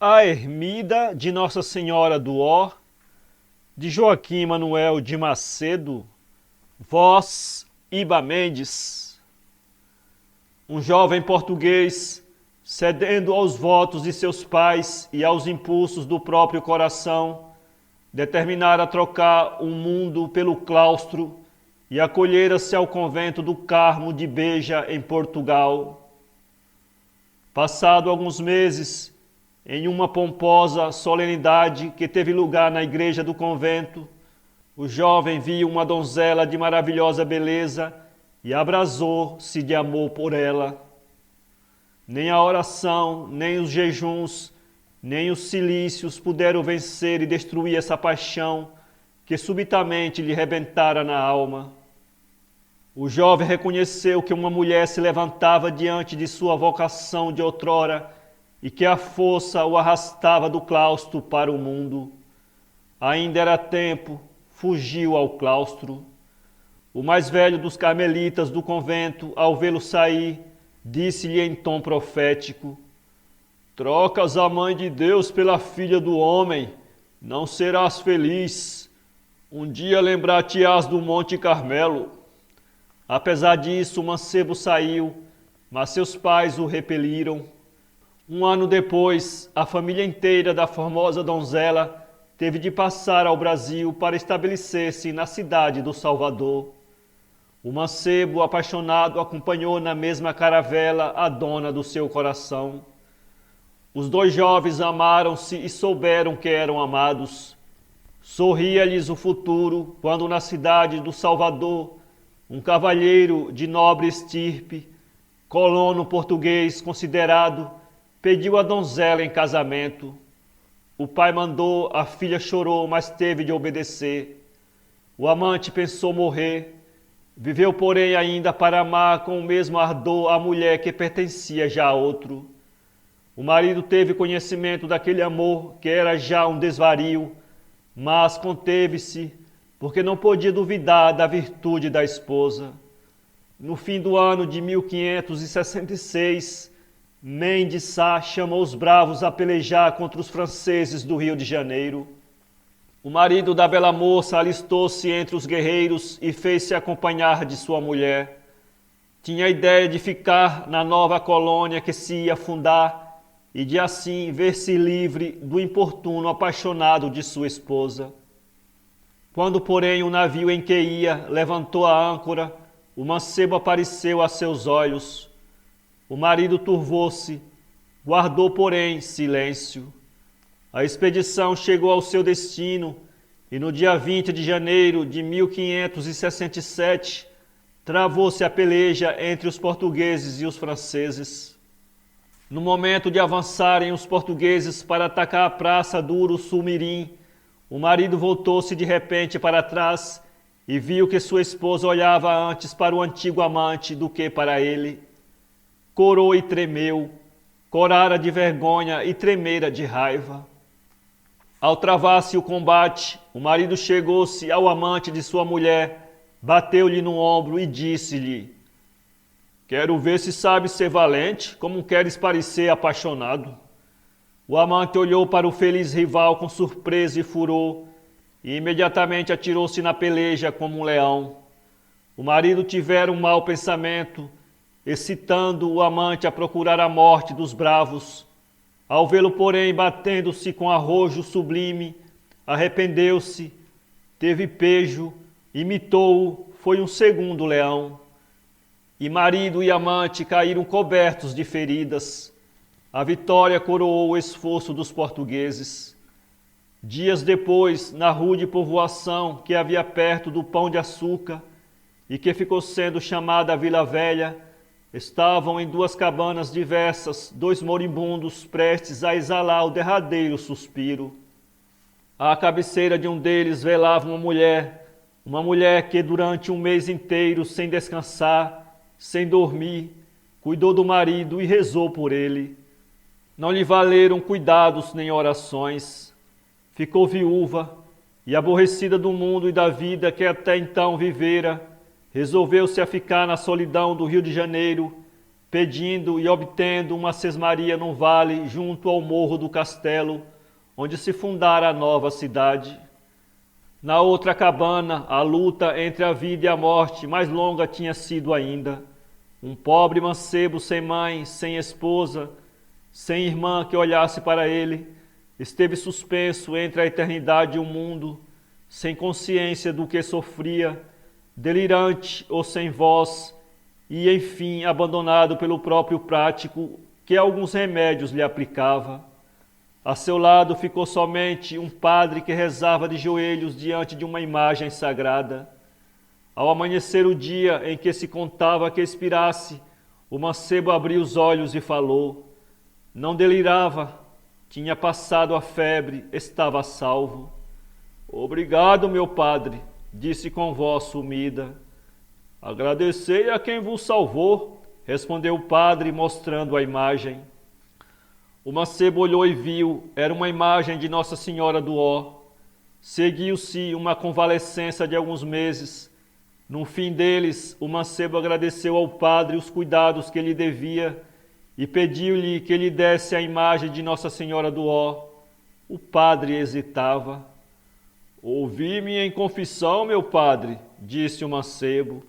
A Ermida de Nossa Senhora do Ó, de Joaquim Manuel de Macedo, voz Iba Mendes. Um jovem português, cedendo aos votos de seus pais e aos impulsos do próprio coração, determinara trocar o mundo pelo claustro e acolhera-se ao convento do Carmo de Beja, em Portugal. Passado alguns meses, em uma pomposa solenidade que teve lugar na igreja do convento, o jovem viu uma donzela de maravilhosa beleza e abrasou-se de amor por ela. Nem a oração, nem os jejuns, nem os cilícios puderam vencer e destruir essa paixão que subitamente lhe rebentara na alma. O jovem reconheceu que uma mulher se levantava diante de sua vocação de outrora e que a força o arrastava do claustro para o mundo. Ainda era tempo, fugiu ao claustro. O mais velho dos carmelitas do convento, ao vê-lo sair, disse-lhe em tom profético: trocas a mãe de Deus pela filha do homem, não serás feliz. Um dia lembrar-te-ás do Monte Carmelo. Apesar disso, o mancebo saiu, mas seus pais o repeliram. Um ano depois, a família inteira da formosa donzela teve de passar ao Brasil para estabelecer-se na cidade do Salvador. O mancebo, apaixonado, acompanhou na mesma caravela a dona do seu coração. Os dois jovens amaram-se e souberam que eram amados. Sorria-lhes o futuro quando na cidade do Salvador um cavalheiro de nobre estirpe, colono português considerado, pediu a donzela em casamento. O pai mandou, a filha chorou, mas teve de obedecer. O amante pensou morrer, viveu, porém, ainda para amar com o mesmo ardor a mulher que pertencia já a outro. O marido teve conhecimento daquele amor, que era já um desvario, mas conteve-se, porque não podia duvidar da virtude da esposa. No fim do ano de 1566, Mendes Sá chamou os bravos a pelejar contra os franceses do Rio de Janeiro. O marido da bela moça alistou-se entre os guerreiros e fez-se acompanhar de sua mulher. Tinha a ideia de ficar na nova colônia que se ia fundar e de assim ver-se livre do importuno apaixonado de sua esposa. Quando, porém, o navio em que ia levantou a âncora, o mancebo apareceu a seus olhos. O marido turvou-se, guardou, porém, silêncio. A expedição chegou ao seu destino e no dia 20 de janeiro de 1567 travou-se a peleja entre os portugueses e os franceses. No momento de avançarem os portugueses para atacar a praça do Uruçu-Mirim, o marido voltou-se de repente para trás e viu que sua esposa olhava antes para o antigo amante do que para ele. Corou e tremeu, corara de vergonha e tremera de raiva. Ao travar-se o combate, o marido chegou-se ao amante de sua mulher, bateu-lhe no ombro e disse-lhe: quero ver se sabes ser valente, como queres parecer apaixonado. O amante olhou para o feliz rival com surpresa e furor, e imediatamente atirou-se na peleja como um leão. O marido tivera um mau pensamento, excitando o amante a procurar a morte dos bravos. Ao vê-lo, porém, batendo-se com arrojo sublime, arrependeu-se, teve pejo, imitou-o, foi um segundo leão. E marido e amante caíram cobertos de feridas. A vitória coroou o esforço dos portugueses. Dias depois, na rude povoação que havia perto do Pão de Açúcar e que ficou sendo chamada Vila Velha, estavam em duas cabanas diversas dois moribundos prestes a exalar o derradeiro suspiro. À cabeceira de um deles velava uma mulher que durante um mês inteiro, sem descansar, sem dormir, cuidou do marido e rezou por ele. Não lhe valeram cuidados nem orações. Ficou viúva e, aborrecida do mundo e da vida que até então vivera, resolveu-se a ficar na solidão do Rio de Janeiro pedindo e obtendo uma sesmaria num vale junto ao morro do castelo, onde se fundara a nova cidade. Na outra cabana, a luta entre a vida e a morte mais longa tinha sido ainda. Um pobre mancebo sem mãe, sem esposa, sem irmã que olhasse para ele, esteve suspenso entre a eternidade e o mundo, sem consciência do que sofria, delirante ou sem voz, e enfim abandonado pelo próprio prático que alguns remédios lhe aplicava. A seu lado ficou somente um padre que rezava de joelhos diante de uma imagem sagrada. Ao amanhecer o dia em que se contava que expirasse, o mancebo abriu os olhos e falou. Não delirava, tinha passado a febre, estava salvo. Obrigado, meu padre, disse com voz sumida. Agradecei a quem vos salvou, respondeu o padre, mostrando a imagem. O mancebo olhou e viu, era uma imagem de Nossa Senhora do Ó. Seguiu-se uma convalescença de alguns meses. No fim deles, o mancebo agradeceu ao padre os cuidados que lhe devia e pediu-lhe que lhe desse a imagem de Nossa Senhora do Ó. O padre hesitava. Ouvi-me em confissão, meu padre, disse o mancebo,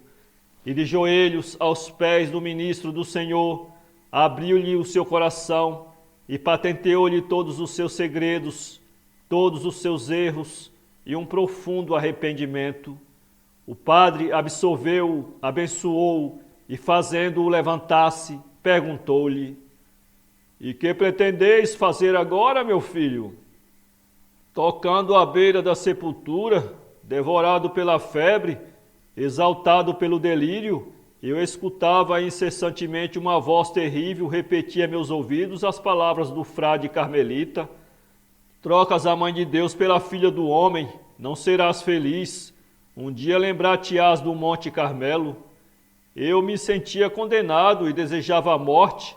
e de joelhos aos pés do ministro do Senhor, abriu-lhe o seu coração e patenteou-lhe todos os seus segredos, todos os seus erros e um profundo arrependimento. O padre absolveu-o, abençoou-o e, fazendo-o levantar-se, perguntou-lhe: E que pretendeis fazer agora, meu filho? Tocando à beira da sepultura, devorado pela febre, exaltado pelo delírio, eu escutava incessantemente uma voz terrível repetir a meus ouvidos as palavras do frade carmelita: Trocas a mãe de Deus pela filha do homem, não serás feliz. Um dia lembrar-te-ás do Monte Carmelo. Eu me sentia condenado e desejava a morte,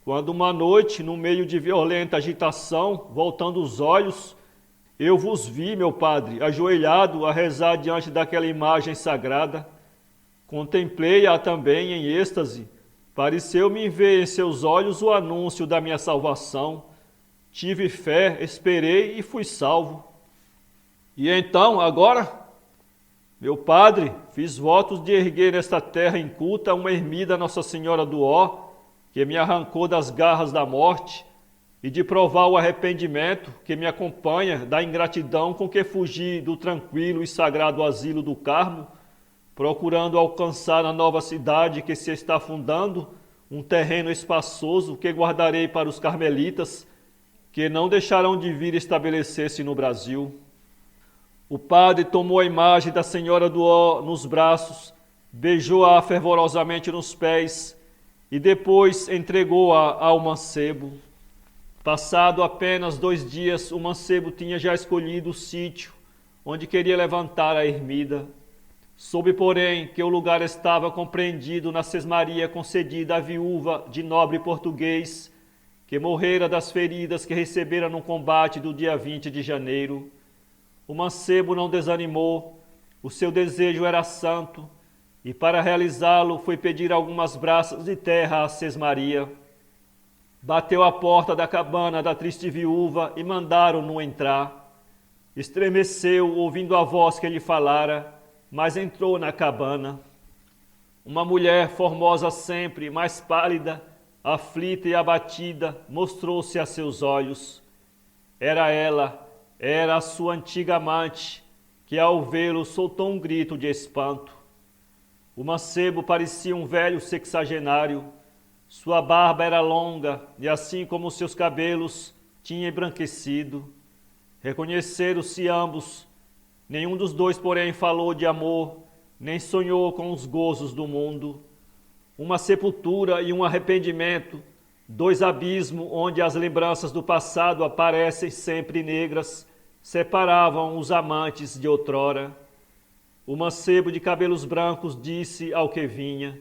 quando uma noite, no meio de violenta agitação, voltando os olhos, eu vos vi, meu padre, ajoelhado a rezar diante daquela imagem sagrada. Contemplei-a também em êxtase. Pareceu-me ver em seus olhos o anúncio da minha salvação. Tive fé, esperei e fui salvo. E então, agora, meu padre, fiz votos de erguer nesta terra inculta uma ermida a Nossa Senhora do Ó, que me arrancou das garras da morte, e de provar o arrependimento que me acompanha da ingratidão com que fugi do tranquilo e sagrado asilo do Carmo, procurando alcançar na nova cidade que se está fundando um terreno espaçoso que guardarei para os carmelitas, que não deixarão de vir estabelecer-se no Brasil. O padre tomou a imagem da Senhora do Ó nos braços, beijou-a fervorosamente nos pés e depois entregou-a ao mancebo. Passado apenas 2 dias, o mancebo tinha já escolhido o sítio onde queria levantar a ermida. Soube, porém, que o lugar estava compreendido na sesmaria concedida à viúva de nobre português, que morrera das feridas que recebera no combate do dia 20 de janeiro. O mancebo não desanimou, o seu desejo era santo, e para realizá-lo foi pedir algumas braças de terra à sesmaria. Bateu à porta da cabana da triste viúva e mandaram-no entrar. Estremeceu, ouvindo a voz que lhe falara, mas entrou na cabana. Uma mulher formosa sempre, mais pálida, aflita e abatida, mostrou-se a seus olhos. Era ela, era a sua antiga amante, que ao vê-lo soltou um grito de espanto. O mancebo parecia um velho sexagenário. Sua barba era longa e, assim como seus cabelos, tinha embranquecido. Reconheceram-se ambos. Nenhum dos dois, porém, falou de amor, nem sonhou com os gozos do mundo. Uma sepultura e um arrependimento, 2 abismos onde as lembranças do passado aparecem sempre negras, separavam os amantes de outrora. O mancebo de cabelos brancos disse ao que vinha.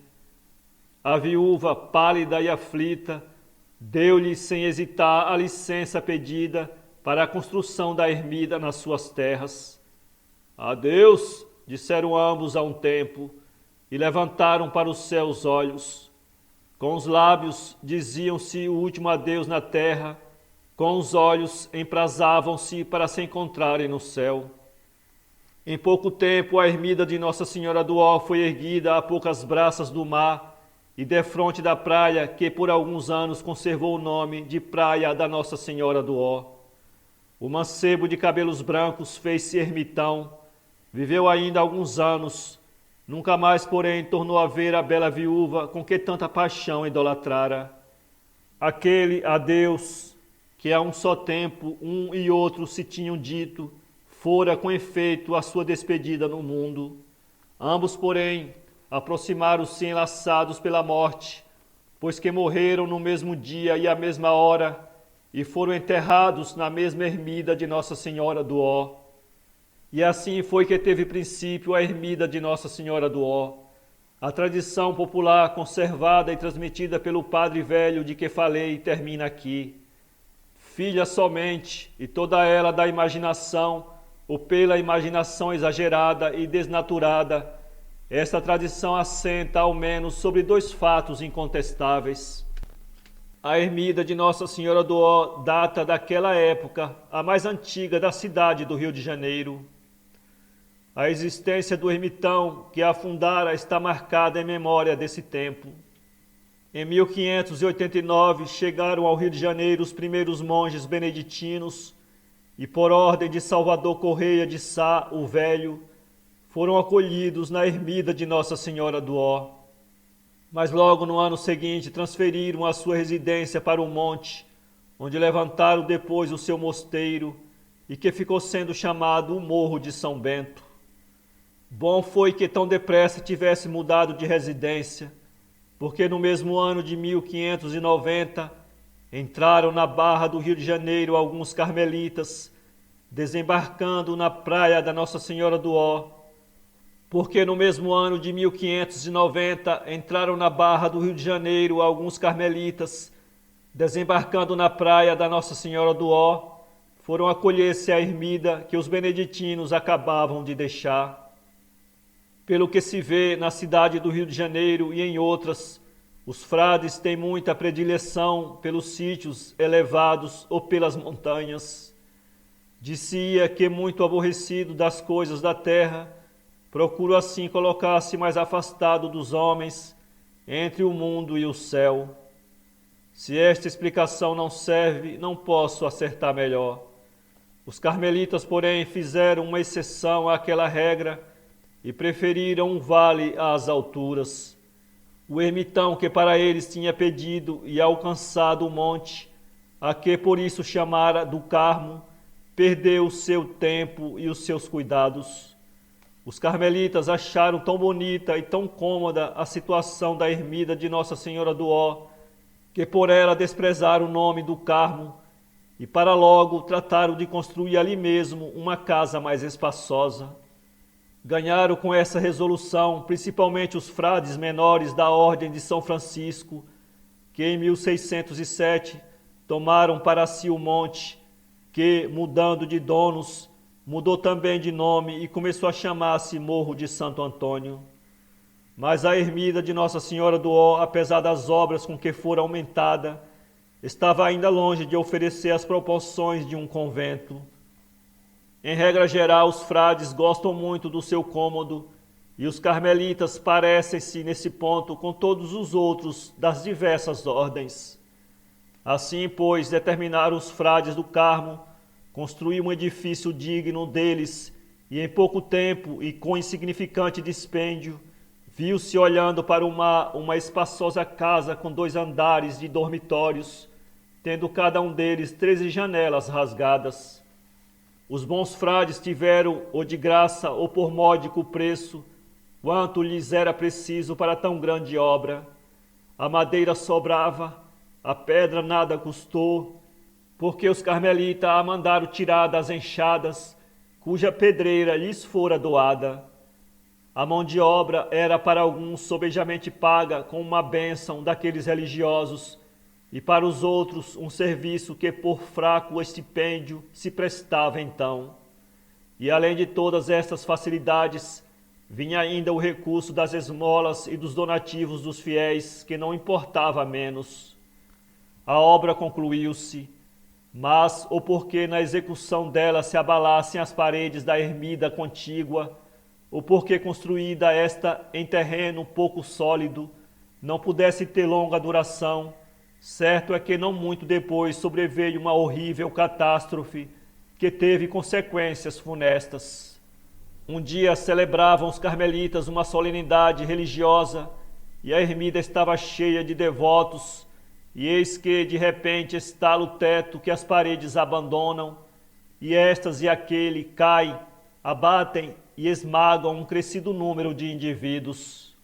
A viúva, pálida e aflita, deu-lhe sem hesitar a licença pedida para a construção da ermida nas suas terras. Adeus, disseram ambos a um tempo, e levantaram para o céu os olhos. Com os lábios diziam-se o último adeus na terra, com os olhos emprazavam-se para se encontrarem no céu. Em pouco tempo, a ermida de Nossa Senhora do Ó foi erguida a poucas braças do mar e defronte da praia que por alguns anos conservou o nome de Praia da Nossa Senhora do Ó. O mancebo de cabelos brancos fez-se ermitão, viveu ainda alguns anos, nunca mais, porém, tornou a ver a bela viúva com que tanta paixão idolatrara. Aquele adeus que a um só tempo um e outro se tinham dito, fora com efeito a sua despedida no mundo. Ambos, porém, aproximaram-se enlaçados pela morte, pois que morreram no mesmo dia e à mesma hora, e foram enterrados na mesma ermida de Nossa Senhora do Ó. E assim foi que teve princípio a ermida de Nossa Senhora do Ó, a tradição popular conservada e transmitida pelo Padre Velho de que falei termina aqui. Filha somente, e toda ela da imaginação, ou pela imaginação exagerada e desnaturada, esta tradição assenta ao menos sobre dois fatos incontestáveis. A ermida de Nossa Senhora do Ó data daquela época, a mais antiga da cidade do Rio de Janeiro. A existência do ermitão que a fundara está marcada em memória desse tempo. Em 1589 chegaram ao Rio de Janeiro os primeiros monges beneditinos e, por ordem de Salvador Correia de Sá, o Velho, foram acolhidos na ermida de Nossa Senhora do Ó. Mas logo no ano seguinte transferiram a sua residência para o monte, onde levantaram depois o seu mosteiro e que ficou sendo chamado o Morro de São Bento. Bom foi que tão depressa tivesse mudado de residência, porque no mesmo ano de 1590 entraram na Barra do Rio de Janeiro alguns carmelitas, desembarcando na praia da Nossa Senhora do Ó, porque no mesmo ano de 1590 entraram na Barra do Rio de Janeiro alguns carmelitas, desembarcando na praia da Nossa Senhora do Ó, foram acolher-se à ermida que os beneditinos acabavam de deixar. Pelo que se vê na cidade do Rio de Janeiro e em outras, os frades têm muita predileção pelos sítios elevados ou pelas montanhas. Dizia que, muito aborrecido das coisas da terra, procuro assim colocar-se mais afastado dos homens, entre o mundo e o céu. Se esta explicação não serve, não posso acertar melhor. Os carmelitas, porém, fizeram uma exceção àquela regra e preferiram um vale às alturas. O ermitão que para eles tinha pedido e alcançado o monte, a que por isso chamara do Carmo, perdeu o seu tempo e os seus cuidados. Os carmelitas acharam tão bonita e tão cômoda a situação da ermida de Nossa Senhora do Ó, que por ela desprezaram o nome do Carmo e para logo trataram de construir ali mesmo uma casa mais espaçosa. Ganharam com essa resolução principalmente os frades menores da Ordem de São Francisco, que em 1607 tomaram para si o monte, que, mudando de donos, mudou também de nome e começou a chamar-se Morro de Santo Antônio. Mas a ermida de Nossa Senhora do Ó, apesar das obras com que fora aumentada, estava ainda longe de oferecer as proporções de um convento. Em regra geral, os frades gostam muito do seu cômodo e os carmelitas parecem-se nesse ponto com todos os outros das diversas ordens. Assim, pois, determinaram os frades do Carmo construir um edifício digno deles e em pouco tempo e com insignificante dispêndio, viu-se olhando para o mar uma espaçosa casa com 2 andares de dormitórios, tendo cada um deles 13 janelas rasgadas. Os bons frades tiveram, ou de graça ou por módico preço, quanto lhes era preciso para tão grande obra. A madeira sobrava, a pedra nada custou, porque os carmelitas a mandaram tirar das enxadas, cuja pedreira lhes fora doada. A mão de obra era para alguns sobejamente paga com uma bênção daqueles religiosos, e para os outros um serviço que por fraco estipêndio se prestava então. E além de todas estas facilidades, vinha ainda o recurso das esmolas e dos donativos dos fiéis, que não importava menos. A obra concluiu-se, mas ou porque na execução dela se abalassem as paredes da ermida contígua, ou porque construída esta em terreno pouco sólido, não pudesse ter longa duração, certo é que não muito depois sobreveio uma horrível catástrofe que teve consequências funestas. Um dia celebravam os carmelitas uma solenidade religiosa e a ermida estava cheia de devotos, e eis que de repente estala o teto que as paredes abandonam, e estas e aquele caem, abatem e esmagam um crescido número de indivíduos.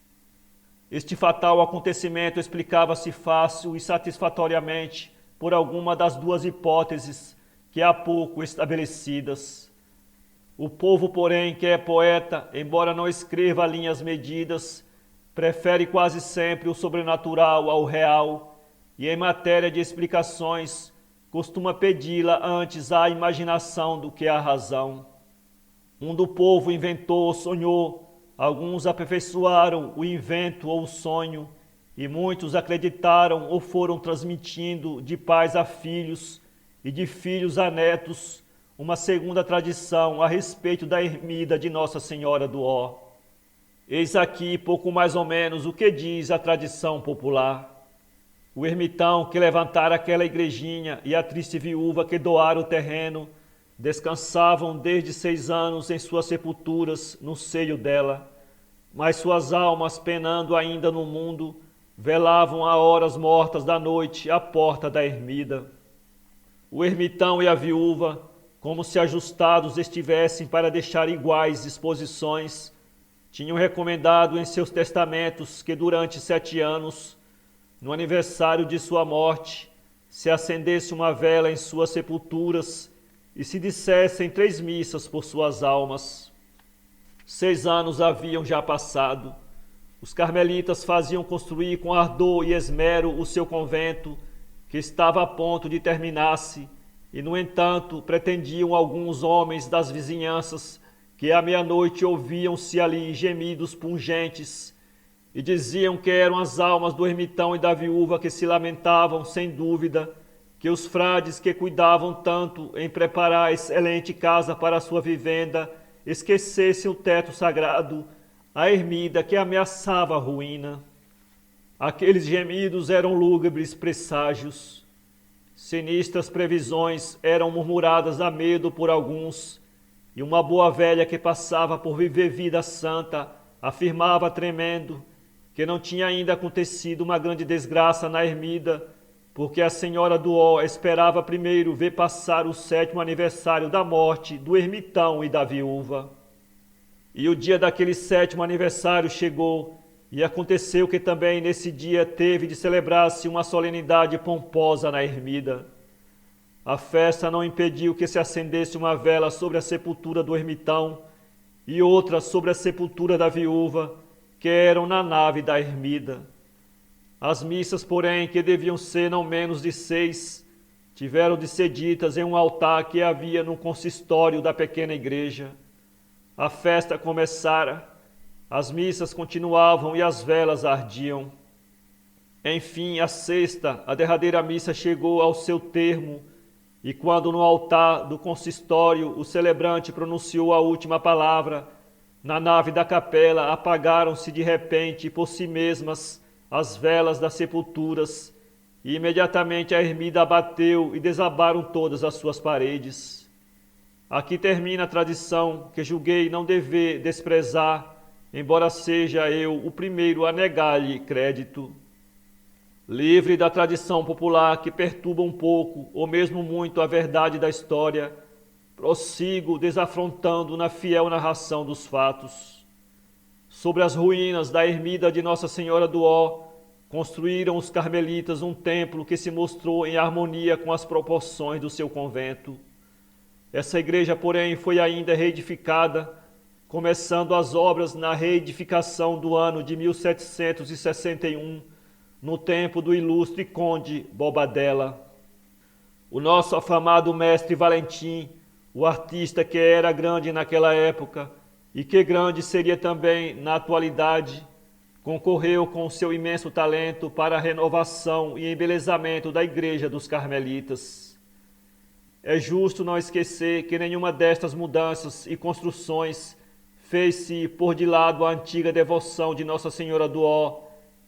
Este fatal acontecimento explicava-se fácil e satisfatoriamente por alguma das duas hipóteses que há pouco estabelecidas. O povo, porém, que é poeta, embora não escreva linhas medidas, prefere quase sempre o sobrenatural ao real, e em matéria de explicações, costuma pedi-la antes à imaginação do que à razão. Um do povo inventou ou sonhou, alguns aperfeiçoaram o invento ou o sonho, e muitos acreditaram ou foram transmitindo de pais a filhos e de filhos a netos uma segunda tradição a respeito da ermida de Nossa Senhora do Ó. Eis aqui pouco mais ou menos o que diz a tradição popular. O ermitão que levantara aquela igrejinha e a triste viúva que doara o terreno descansavam desde 6 anos em suas sepulturas no seio dela, mas suas almas, penando ainda no mundo, velavam a horas mortas da noite à porta da ermida. O ermitão e a viúva, como se ajustados estivessem para deixar iguais disposições, tinham recomendado em seus testamentos que durante 7 anos, no aniversário de sua morte, se acendesse uma vela em suas sepulturas e se dissessem 3 missas por suas almas. 6 anos haviam já passado. Os carmelitas faziam construir com ardor e esmero o seu convento, que estava a ponto de terminar-se, e, no entanto, pretendiam alguns homens das vizinhanças que à meia-noite ouviam-se ali gemidos pungentes, e diziam que eram as almas do ermitão e da viúva que se lamentavam, sem dúvida, que os frades que cuidavam tanto em preparar a excelente casa para a sua vivenda esquecessem o teto sagrado, a ermida que ameaçava a ruína. Aqueles gemidos eram lúgubres presságios. Sinistras previsões eram murmuradas a medo por alguns, e uma boa velha que passava por viver vida santa afirmava tremendo que não tinha ainda acontecido uma grande desgraça na ermida, porque a Senhora do Ó esperava primeiro ver passar o 7º aniversário da morte do ermitão e da viúva. E o dia daquele 7º aniversário chegou, e aconteceu que também nesse dia teve de celebrar-se uma solenidade pomposa na ermida. A festa não impediu que se acendesse uma vela sobre a sepultura do ermitão e outra sobre a sepultura da viúva, que eram na nave da ermida. As missas, porém, que deviam ser não menos de 6, tiveram de ser ditas em um altar que havia no consistório da pequena igreja. A festa começara, as missas continuavam e as velas ardiam. Enfim, a 6ª, a derradeira missa chegou ao seu termo, e quando no altar do consistório o celebrante pronunciou a última palavra, na nave da capela apagaram-se de repente por si mesmas as velas das sepulturas, e imediatamente a ermida abateu e desabaram todas as suas paredes. Aqui termina a tradição que julguei não dever desprezar, embora seja eu o primeiro a negar-lhe crédito. Livre da tradição popular que perturba um pouco, ou mesmo muito, a verdade da história, prossigo desafrontando na fiel narração dos fatos. Sobre as ruínas da ermida de Nossa Senhora do Ó, construíram os carmelitas um templo que se mostrou em harmonia com as proporções do seu convento. Essa igreja, porém, foi ainda reedificada, começando as obras na reedificação do ano de 1761, no tempo do ilustre conde Bobadella. O nosso afamado mestre Valentim, o artista que era grande naquela época, e que grande seria também, na atualidade, concorreu com seu imenso talento para a renovação e embelezamento da Igreja dos Carmelitas. É justo não esquecer que nenhuma destas mudanças e construções fez-se por de lado a antiga devoção de Nossa Senhora do Ó,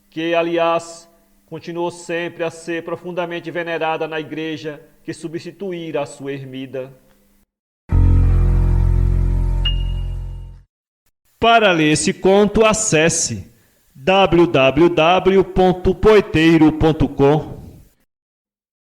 que, aliás, continuou sempre a ser profundamente venerada na Igreja que substituíra a sua ermida. Para ler esse conto, acesse www.poeteiro.com